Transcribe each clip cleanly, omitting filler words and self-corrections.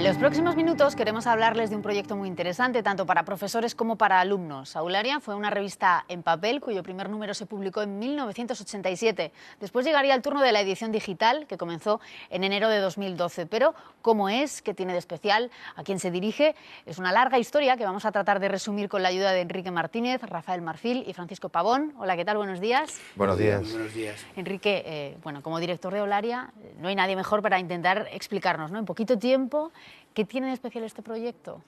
los próximos minutos queremos hablarles de un proyecto muy interesante, tanto para profesores como para alumnos. Aularia fue una revista en papel cuyo primer número se publicó en 1987. Después llegaría el turno de la edición digital, que comenzó en enero de 2012. Pero, ¿cómo es? ¿Qué tiene de especial? ¿A quién se dirige? Es una larga historia que vamos a tratar de resumir con la ayuda de Enrique Martínez, Rafael Marfil y Francisco Pavón. Hola, ¿qué tal? Buenos días. Buenos días. Buenos días. Enrique, bueno, como director de Aularia, no hay nadie mejor para intentar explicarnos, ¿no?, en poquito tiempo, ¿qué tiene de especial este proyecto?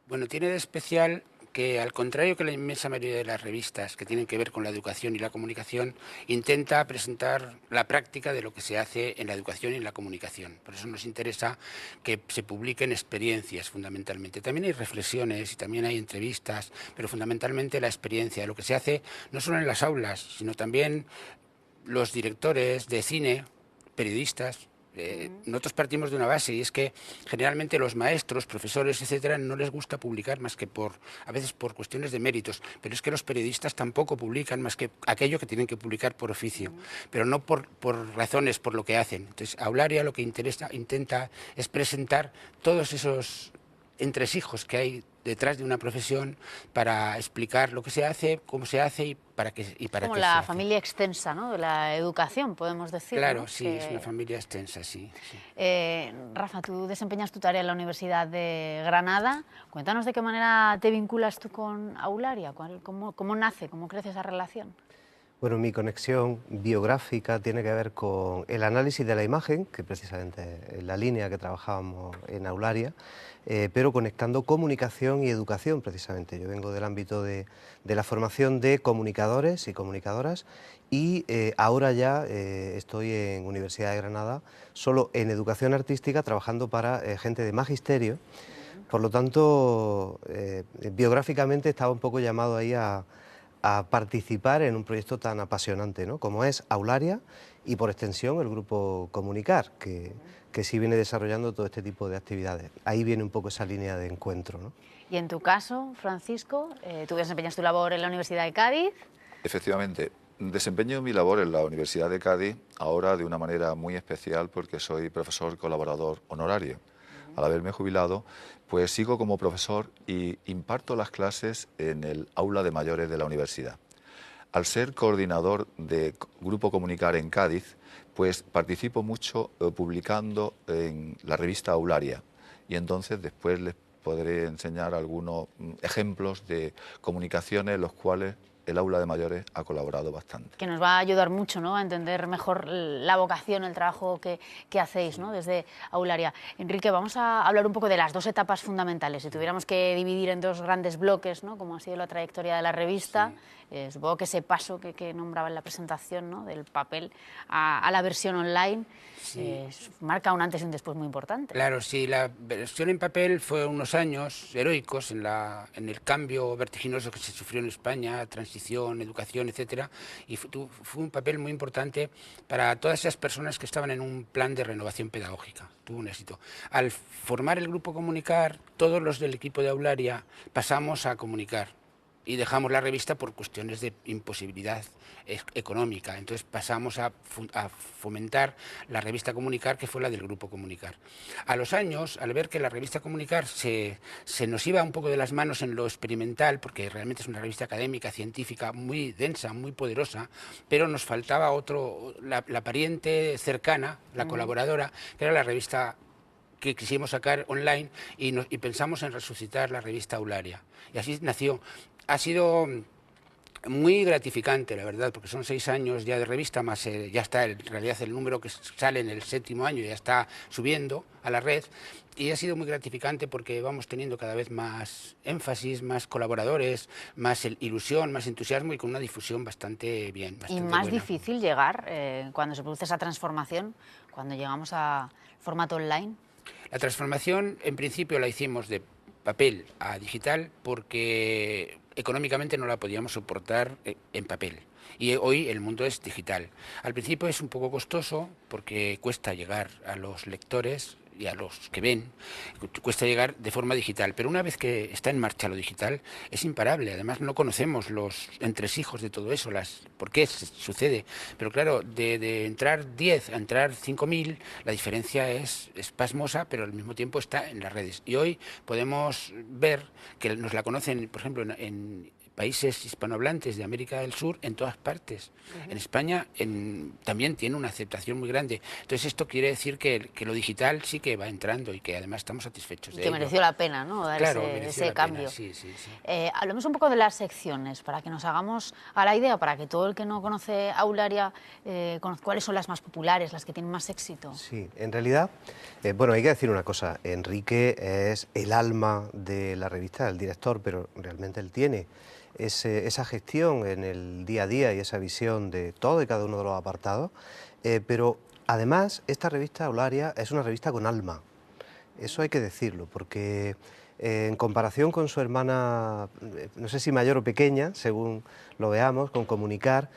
Bueno, tiene de especial que, al contrario que la inmensa mayoría de las revistas que tienen que ver con la educación y la comunicación, intenta presentar la práctica de lo que se hace en la educación y en la comunicación. Por eso nos interesa que se publiquen experiencias, fundamentalmente. También hay reflexiones y también hay entrevistas, pero fundamentalmente la experiencia, lo que se hace no solo en las aulas, sino también los directores de cine, periodistas. Nosotros partimos de una base, y es que generalmente los maestros, profesores, etcétera, no les gusta publicar más que a veces por cuestiones de méritos, pero es que los periodistas tampoco publican más que aquello que tienen que publicar por oficio, pero no por razones, por lo que hacen. Entonces, Aularia lo que intenta es presentar todos esos entresijos que hay detrás de una profesión para explicar lo que se hace, cómo se hace y para qué se hace. Como la familia extensa, ¿no?, de la educación, podemos decir. Claro, ¿no? sí, es una familia extensa, sí. Rafa, tú desempeñas tu tarea en la Universidad de Granada. Cuéntanos de qué manera te vinculas tú con Aularia, cómo nace, cómo crece esa relación. Bueno, mi conexión biográfica tiene que ver con el análisis de la imagen, que precisamente es la línea que trabajábamos en Aularia, pero conectando comunicación y educación, precisamente. Yo vengo del ámbito de la formación de comunicadores y comunicadoras y ahora ya estoy en Universidad de Granada, solo en educación artística, trabajando para gente de magisterio. Por lo tanto, biográficamente estaba un poco llamado ahí a participar en un proyecto tan apasionante, ¿no?, como es Aularia y, por extensión, el Grupo Comunicar, que sí viene desarrollando todo este tipo de actividades. Ahí viene un poco esa línea de encuentro, ¿no? Y en tu caso, Francisco, tú desempeñas tu labor en la Universidad de Cádiz. Efectivamente, desempeño mi labor en la Universidad de Cádiz ahora de una manera muy especial porque soy profesor colaborador honorario. Al haberme jubilado, pues sigo como profesor y imparto las clases en el aula de mayores de la universidad. Al ser coordinador de Grupo Comunicar en Cádiz, pues participo mucho publicando en la revista Aularia, y entonces después les podré enseñar algunos ejemplos de comunicaciones en los cuales el aula de mayores ha colaborado bastante. Que nos va a ayudar mucho, ¿no?, a entender mejor la vocación, el trabajo que hacéis, ¿no?, desde Aularia. Enrique, vamos a hablar un poco de las dos etapas fundamentales. Si tuviéramos que dividir en dos grandes bloques, ¿no?, como ha sido la trayectoria de la revista, supongo que ese paso que nombraba en la presentación, ¿no?, del papel a la versión online, marca un antes y un después muy importante. Claro, sí, la versión en papel fue unos años heroicos en el cambio vertiginoso que se sufrió en España, transición, educación, etcétera, y fue un papel muy importante para todas esas personas que estaban en un plan de renovación pedagógica. Tuvo un éxito. Al formar el Grupo Comunicar, todos los del equipo de Aularia pasamos a comunicar y dejamos la revista por cuestiones de imposibilidad económica. Entonces pasamos a fomentar la revista Comunicar, que fue la del Grupo Comunicar. A los años, al ver que la revista Comunicar se nos iba un poco de las manos en lo experimental, porque realmente es una revista académica, científica, muy densa, muy poderosa, pero nos faltaba la pariente cercana, la colaboradora, que era la revista que quisimos sacar online, y pensamos en resucitar la revista Aularia. Y así nació. Ha sido muy gratificante, la verdad, porque son 6 años ya de revista, más ya está, en realidad el número que sale en el 7º año ya está subiendo a la red, y ha sido muy gratificante porque vamos teniendo cada vez más énfasis, más colaboradores, más ilusión, más entusiasmo y con una difusión bastante bien. Y más difícil llegar cuando se produce esa transformación, cuando llegamos a formato online. La transformación, en principio, la hicimos de papel a digital porque económicamente no la podíamos soportar en papel. Y hoy el mundo es digital. Al principio es un poco costoso porque cuesta llegar a los lectores y a los que ven, cuesta llegar de forma digital. Pero una vez que está en marcha lo digital, es imparable. Además, no conocemos los entresijos de todo eso, por qué sucede. Pero claro, de entrar 10 a entrar 5.000, la diferencia es pasmosa, pero al mismo tiempo está en las redes. Y hoy podemos ver que nos la conocen, por ejemplo, en países hispanohablantes de América del Sur, en todas partes. En España también tiene una aceptación muy grande. Entonces esto quiere decir que lo digital sí que va entrando y que además estamos satisfechos de ello. Que mereció la pena, ¿no?, dar ese cambio. Sí, sí, sí. Hablemos un poco de las secciones, para que nos hagamos a la idea, para que todo el que no conoce Aularia conozca cuáles son las más populares, las que tienen más éxito. Sí, en realidad, bueno, hay que decir una cosa, Enrique es el alma de la revista, el director, pero realmente él tiene esa gestión en el día a día y esa visión de todo y cada uno de los apartados, pero además esta revista Aularia es una revista con alma, eso hay que decirlo, porque en comparación con su hermana, no sé si mayor o pequeña, según lo veamos, con Comunicar,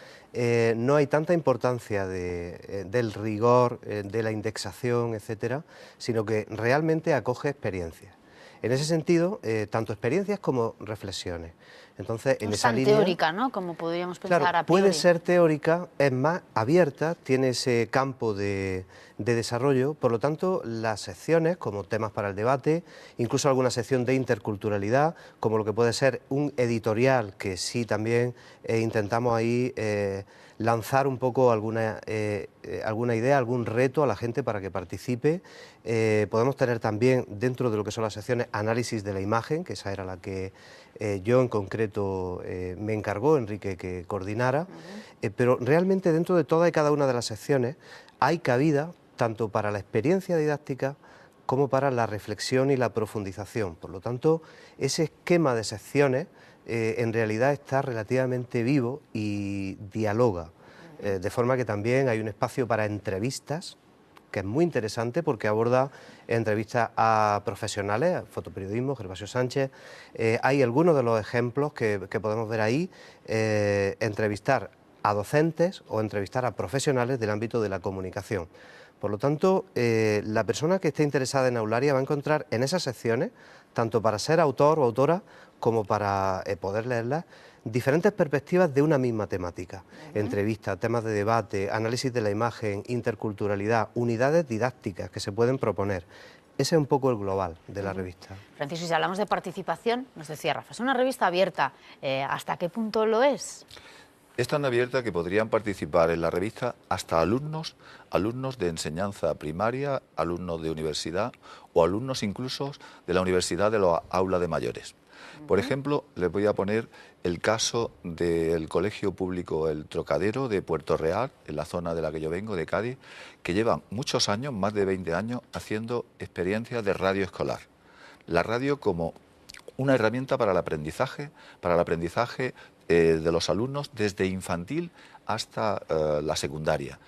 no hay tanta importancia del rigor, de la indexación, etcétera, sino que realmente acoge experiencias. En ese sentido, tanto experiencias como reflexiones. Entonces, en esa línea, teórica, ¿no?, como podríamos pensar, claro, a priori. puede ser teórica, es más abierta, tiene ese campo de desarrollo, por lo tanto, las secciones, como temas para el debate, incluso alguna sección de interculturalidad, como lo que puede ser un editorial, que sí también intentamos ahí lanzar un poco alguna idea, algún reto a la gente para que participe. Podemos tener también, dentro de lo que son las secciones, análisis de la imagen, que esa era la que yo en concreto me encargó, Enrique, que coordinara, pero realmente dentro de toda y cada una de las secciones hay cabida tanto para la experiencia didáctica como para la reflexión y la profundización. Por lo tanto, ese esquema de secciones en realidad está relativamente vivo y dialoga, de forma que también hay un espacio para entrevistas, que es muy interesante porque aborda entrevistas a profesionales, a fotoperiodismo, Gervasio Sánchez. Hay algunos de los ejemplos que podemos ver ahí, entrevistar a docentes o entrevistar a profesionales del ámbito de la comunicación. Por lo tanto, la persona que esté interesada en Aularia va a encontrar en esas secciones, tanto para ser autor o autora, como para poder leerlas, diferentes perspectivas de una misma temática. Entrevistas, temas de debate, análisis de la imagen, interculturalidad, unidades didácticas que se pueden proponer. Ese es un poco el global de la revista. Francisco, si hablamos de participación, nos decía Rafa, es una revista abierta. ¿Hasta qué punto lo es? Es tan abierta que podrían participar en la revista hasta alumnos de enseñanza primaria, alumnos de universidad o alumnos incluso de la Universidad de la Aula de Mayores. Por ejemplo, les voy a poner el caso del Colegio Público El Trocadero de Puerto Real, en la zona de la que yo vengo, de Cádiz, que llevan muchos años, más de 20 años, haciendo experiencias de radio escolar. La radio como una herramienta para el aprendizaje de los alumnos desde infantil hasta la secundaria.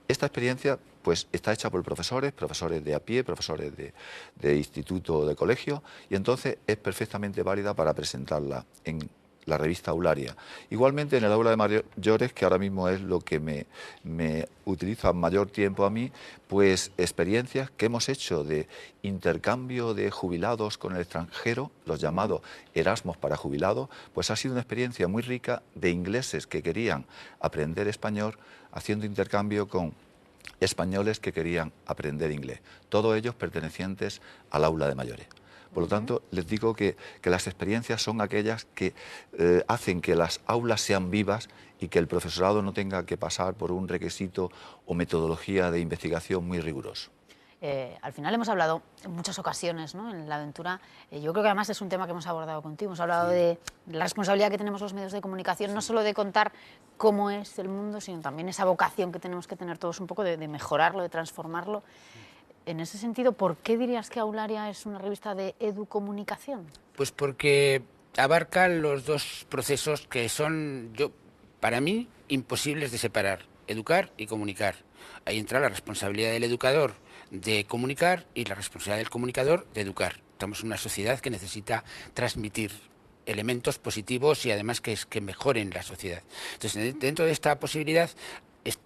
Esta experiencia pues está hecha por profesores de a pie, profesores de instituto o de colegio, y entonces es perfectamente válida para presentarla en la revista Aularia. Igualmente en el aula de mayores, que ahora mismo es lo que me utiliza mayor tiempo a mí, pues experiencias que hemos hecho de intercambio de jubilados con el extranjero, los llamados Erasmus para jubilados, pues ha sido una experiencia muy rica de ingleses que querían aprender español haciendo intercambio con españoles que querían aprender inglés, todos ellos pertenecientes al aula de mayores. Por lo tanto, les digo que las experiencias son aquellas que hacen que las aulas sean vivas y que el profesorado no tenga que pasar por un requisito o metodología de investigación muy riguroso. Al final hemos hablado en muchas ocasiones, ¿no?, en la aventura, yo creo que además es un tema que hemos abordado contigo, hemos hablado de la responsabilidad que tenemos los medios de comunicación, no solo de contar cómo es el mundo, sino también esa vocación que tenemos que tener todos un poco de mejorarlo, de transformarlo. En ese sentido, ¿por qué dirías que Aularia es una revista de educomunicación? Pues porque abarca los dos procesos que son, para mí, imposibles de separar: educar y comunicar. Ahí entra la responsabilidad del educador de comunicar y la responsabilidad del comunicador de educar. Estamos en una sociedad que necesita transmitir elementos positivos y además que mejoren la sociedad. Entonces, dentro de esta posibilidad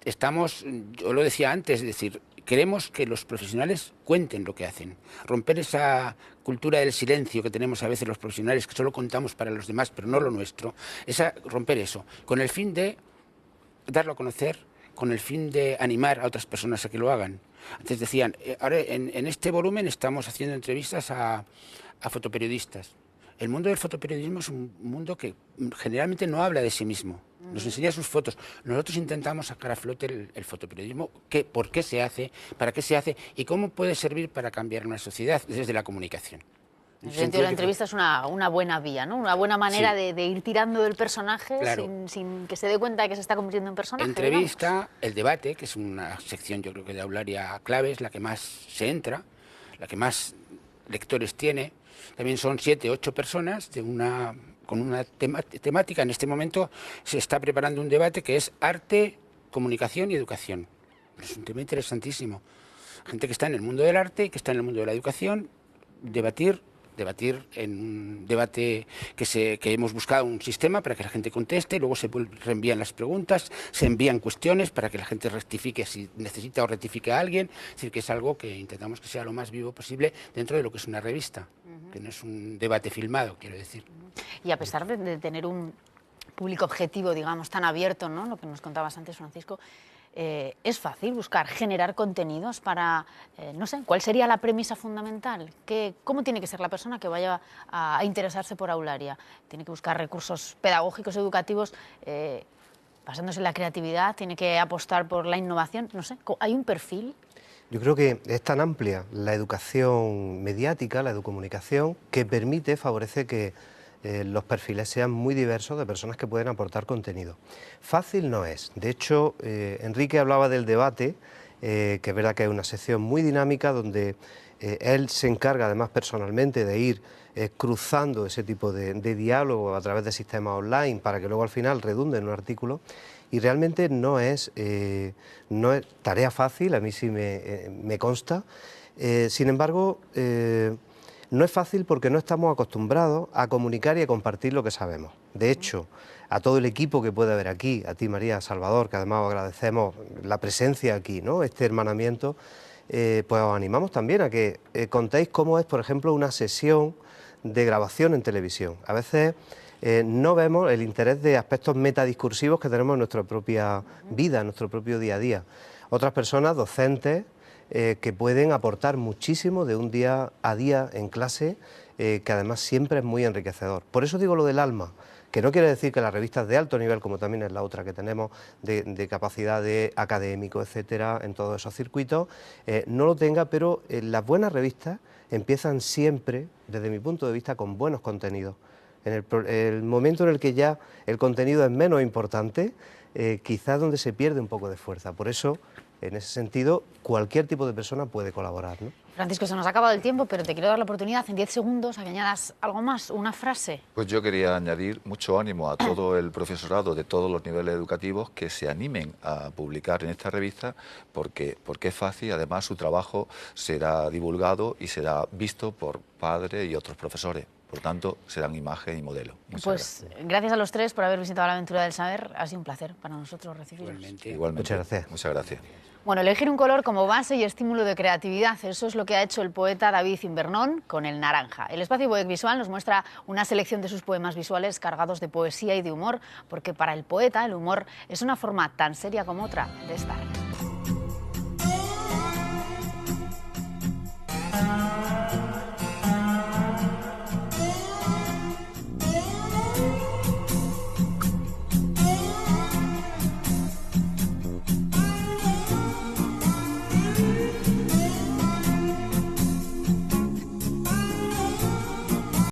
estamos, yo lo decía antes, es decir, queremos que los profesionales cuenten lo que hacen, romper esa cultura del silencio que tenemos a veces los profesionales, que solo contamos para los demás, pero no lo nuestro, romper eso, con el fin de darlo a conocer, con el fin de animar a otras personas a que lo hagan. Antes decían, ahora en este volumen estamos haciendo entrevistas a fotoperiodistas. El mundo del fotoperiodismo es un mundo que generalmente no habla de sí mismo, nos enseña sus fotos. Nosotros intentamos sacar a flote el fotoperiodismo, por qué se hace, para qué se hace y cómo puede servir para cambiar una sociedad desde la comunicación. En el sentido de la entrevista es una buena vía, ¿no? Una buena manera de ir tirando del personaje, claro, sin que se dé cuenta de que se está convirtiendo en personaje. Entrevista, digamos. El debate, que es una sección yo creo que de Aularia clave, es la que más se entra, la que más lectores tiene. También son 7, 8 personas con una temática. En este momento se está preparando un debate que es arte, comunicación y educación. Es un tema interesantísimo. Gente que está en el mundo del arte y que está en el mundo de la educación, debatir en un debate que hemos buscado un sistema para que la gente conteste, luego se reenvían las preguntas, se envían cuestiones para que la gente rectifique si necesita o rectifique a alguien, es decir, que es algo que intentamos que sea lo más vivo posible dentro de lo que es una revista, que no es un debate filmado, quiero decir. Y a pesar de tener un público objetivo, digamos, tan abierto, ¿no? Lo que nos contabas antes, Francisco, ¿es fácil generar contenidos para, no sé, cuál sería la premisa fundamental? ¿Cómo tiene que ser la persona que vaya a interesarse por Aularia? ¿Tiene que buscar recursos pedagógicos, educativos, basándose en la creatividad? ¿Tiene que apostar por la innovación? No sé, ¿hay un perfil? Yo creo que es tan amplia la educación mediática, la educomunicación, que favorece que los perfiles sean muy diversos de personas que pueden aportar contenido. Fácil no es. De hecho, Enrique hablaba del debate, que es verdad que es una sección muy dinámica donde él se encarga además personalmente de ir cruzando ese tipo de diálogo a través de sistemas online para que luego al final redunde en un artículo. Y realmente no es tarea fácil, a mí sí me consta. Sin embargo, no es fácil porque no estamos acostumbrados a comunicar y a compartir lo que sabemos. De hecho, a todo el equipo que puede haber aquí, a ti María, Salvador, que además os agradecemos la presencia aquí, ¿no? Este hermanamiento, pues os animamos también a que contéis cómo es, por ejemplo, una sesión de grabación en televisión. A veces no vemos el interés de aspectos metadiscursivos que tenemos en nuestra propia vida, en nuestro propio día a día. Otras personas, docentes, que pueden aportar muchísimo de un día a día en clase, que además siempre es muy enriquecedor. Por eso digo lo del alma, que no quiere decir que las revistas de alto nivel, como también es la otra que tenemos, de capacidad de académico, etcétera, en todos esos circuitos, no lo tenga, pero las buenas revistas empiezan siempre, desde mi punto de vista, con buenos contenidos. En el momento en el que ya el contenido es menos importante, quizás donde se pierde un poco de fuerza. Por eso, en ese sentido, cualquier tipo de persona puede colaborar, ¿no? Francisco, se nos ha acabado el tiempo, pero te quiero dar la oportunidad en 10 segundos a que añadas algo más, una frase. Pues yo quería añadir mucho ánimo a todo el profesorado de todos los niveles educativos que se animen a publicar en esta revista porque es fácil y además su trabajo será divulgado y será visto por padres y otros profesores. Por tanto, serán imagen y modelo. Pues gracias a los tres por haber visitado la aventura del saber. Ha sido un placer para nosotros recibiros. Igualmente. Muchas gracias. Muchas gracias. Bueno, elegir un color como base y estímulo de creatividad, eso es lo que ha hecho el poeta David Invernón con el naranja. El espacio Boec Visual nos muestra una selección de sus poemas visuales cargados de poesía y de humor, porque para el poeta el humor es una forma tan seria como otra de estar.